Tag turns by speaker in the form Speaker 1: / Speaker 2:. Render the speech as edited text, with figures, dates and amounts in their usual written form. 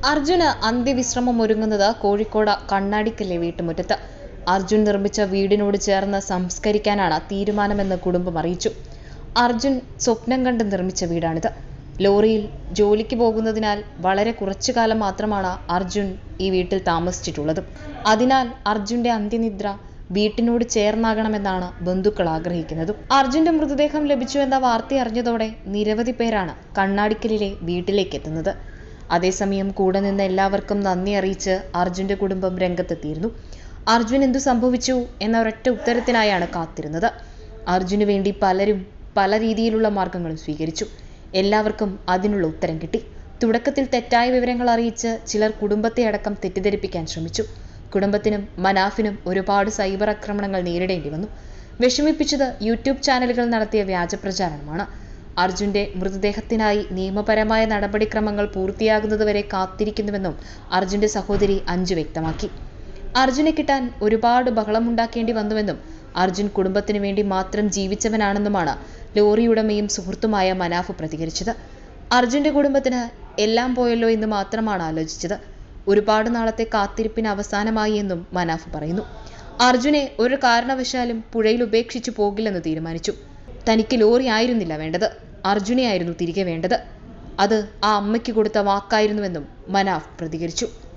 Speaker 1: അർജുന് അന്ത്യവിശ്രമം ഒരുങ്ങുന്നത് കോഴിക്കോട് കണ്ണാടിക്കല്ലെ വീട്ടുമുറ്റത്ത്. അർജുൻ നിർമ്മിച്ച വീടിനോട് ചേർന്ന് സംസ്കരിക്കാനാണ് തീരുമാനമെന്ന് കുടുംബം അറിയിച്ചു. അർജുൻ സ്വപ്നം കണ്ട് നിർമ്മിച്ച വീടാണിത്. ലോറിയിൽ ജോലിക്ക് പോകുന്നതിനാൽ വളരെ കുറച്ചു കാലം മാത്രമാണ് അർജുൻ ഈ വീട്ടിൽ താമസിച്ചിട്ടുള്ളത്. അതിനാൽ അർജുന്റെ അന്ത്യനിദ്ര വീട്ടിനോട് ചേർന്നാകണമെന്നാണ് ബന്ധുക്കൾ ആഗ്രഹിക്കുന്നത്. അർജുന്റെ മൃതദേഹം ലഭിച്ചുവെന്ന വാർത്ത അറിഞ്ഞതോടെ നിരവധി പേരാണ് കണ്ണാടിക്കലിലെ വീട്ടിലേക്ക് എത്തുന്നത്. അതേസമയം കൂടെ നിന്ന് എല്ലാവർക്കും നന്ദി അറിയിച്ച് അർജുന്റെ കുടുംബം രംഗത്തെത്തിയിരുന്നു. അർജുൻ എന്തു സംഭവിച്ചു എന്ന ഒരൊറ്റ ഉത്തരത്തിനായാണ് കാത്തിരുന്നത്. അർജുന് വേണ്ടി പലരും പല രീതിയിലുള്ള മാർഗങ്ങളും സ്വീകരിച്ചു. എല്ലാവർക്കും അതിനുള്ള ഉത്തരം കിട്ടി. തുടക്കത്തിൽ തെറ്റായ വിവരങ്ങൾ അറിയിച്ച് ചിലർ കുടുംബത്തെ അടക്കം തെറ്റിദ്ധരിപ്പിക്കാൻ ശ്രമിച്ചു. കുടുംബത്തിനും മനാഫിനും ഒരുപാട് സൈബർ ആക്രമണങ്ങൾ നേരിടേണ്ടി വന്നു. വിഷമിപ്പിച്ചത് യൂട്യൂബ് ചാനലുകൾ നടത്തിയ വ്യാജപ്രചാരണമാണ്. അർജുന്റെ മൃതദേഹത്തിനായി നിയമപരമായ നടപടിക്രമങ്ങൾ പൂർത്തിയാകുന്നതുവരെ കാത്തിരിക്കുന്നുവെന്നും അർജുന്റെ സഹോദരി അഞ്ജു വ്യക്തമാക്കി. അർജുനെ കിട്ടാൻ ഒരുപാട് ബഹളമുണ്ടാക്കേണ്ടി വന്നുവെന്നും അർജുൻ കുടുംബത്തിനു വേണ്ടി മാത്രം ജീവിച്ചവനാണെന്നുമാണ് ലോറി ഉടമയും സുഹൃത്തുമായ മനാഫ് പ്രതികരിച്ചത്. അർജുന്റെ കുടുംബത്തിന് എല്ലാം പോയല്ലോ എന്ന് മാത്രമാണ് ആലോചിച്ചത്. ഒരുപാട് നാളത്തെ കാത്തിരിപ്പിന് അവസാനമായി എന്നും മനാഫ് പറയുന്നു. അർജുനെ ഒരു കാരണവശാലും പുഴയിൽ ഉപേക്ഷിച്ചു പോകില്ലെന്ന് തീരുമാനിച്ചു. തനിക്ക് ലോറി ആയിരുന്നില്ല വേണ്ടത്, അർജുനെയായിരുന്നു തിരികെ വേണ്ടത്. അത് ആ അമ്മയ്ക്ക് കൊടുത്ത വാക്കായിരുന്നുവെന്നും മനാഫ് പ്രതികരിച്ചു.